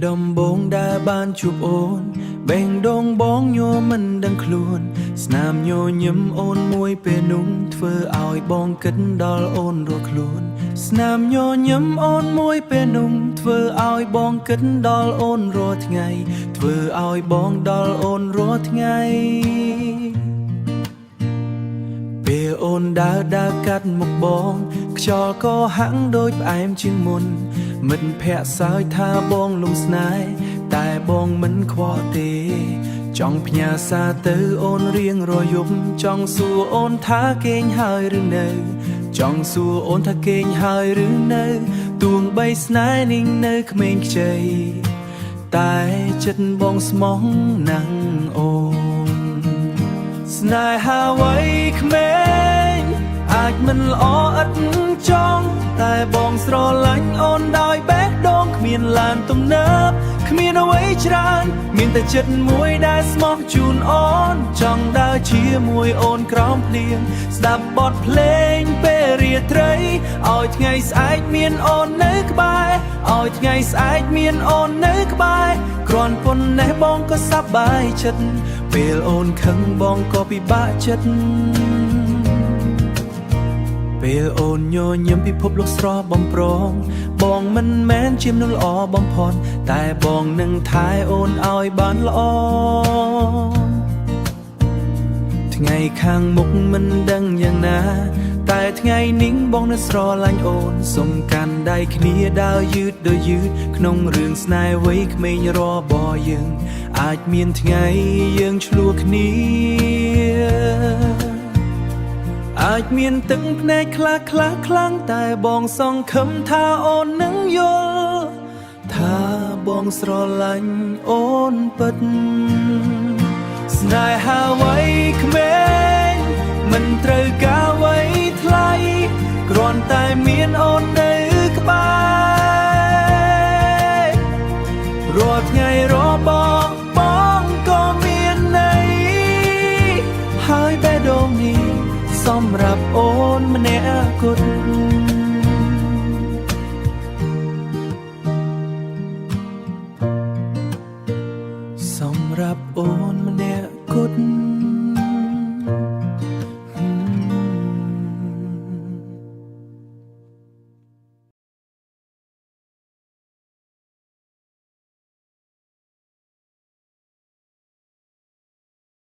ដំបងដែលបានជួបអូនបេងដងបងញ័រមិនដឹងខ្លួនស្នាមញញឹមអូនមួយពេលនោះធ្វើឲ្យបងគិតដល់អូនរស់ខ្លួនស្នាមញញឹមអូនមួយពេលនោះធ្វើឲ្យបងគិតដល់អូនរាល់ថ្ងៃធ្វើឲ្យបងដល់អូនរាល់ថ្ងៃពេលអូនដើរកាត់មុខបងខ្យល់ក៏ហាក់ដូចផ្អែមជាងមុនមិត្តភ័ក្តិសើចថាបងលំស្នេហ៍តែបងមិនខ្វល់ទេចង់ផ្ញើសារទៅអូនរៀងរាល់យប់ចង់សួរអូនថាគេងហើយឬនៅចង់សួរអូនថាគេងហើយឬនៅទួងបីស្នេហ៍នេះនៅក្មេងខ្ចីតែចិត្តបងស្មោះណាស់អូនស្នេហាវ័យក្មេងអាចមិនល្អឥតចង់តែបងស្រឡាញ់អូនដោយបេះដូងគ្មានឡានទំនើបគ្មានអ្វីច្រើនមានតែចិត្តមួយដែលស្មោះជូនអូនចង់ដើរជាមួយអូនក្រោមភ្លៀងស្ដាប់បទភ្លេងពេលរាត្រីឲ្យថ្ងៃស្អែកមានអូននៅក្បែរឲ្យថ្ងៃស្អែកមានអូននៅក្បែរគ្រាន់ប៉ុណ្ណេះបងក៏សប្បាយចិត្តពេលអូនខឹងបងក៏ពិបាកចិត្តពេលអូនញញឹមពិភពលោកស្រស់បំព្រងបងមិនមែនជាមនុស្សល្អបំផុតតែបងនឹងថែអូនឲ្យបានល្អថ្ងៃខាងមុខមិនដឹងយ៉ាងណាតែថ្ងៃនេះបងនៅស្រឡាញ់អូនសុំកាន់ដៃគ្នាដើរយឺតដូចយឺតក្នុងរឿងស្នេហ៍វ័យក្មេងរបស់យើងអាចមានថ្ងៃយើងឆ្លោះគ្នាអាចមានទឹកភ្នែកខ្លះខ្លាំងតែបងសង្ឃឹមថាអូននឹងយល់ថាបងស្រឡាញ់អូនពិតស្នេហាវ័យក្មេងមិនត្រូវការអ្វីថ្លៃគ្រាន់តែមានអូននៅក្បែររាល់ថ្ងៃរបស់បងក៏មានន័យហើយបេះដូងនេះសម្រាប់អូនម្នាក់គត់សម្រាប់អូនម្នាក់គត់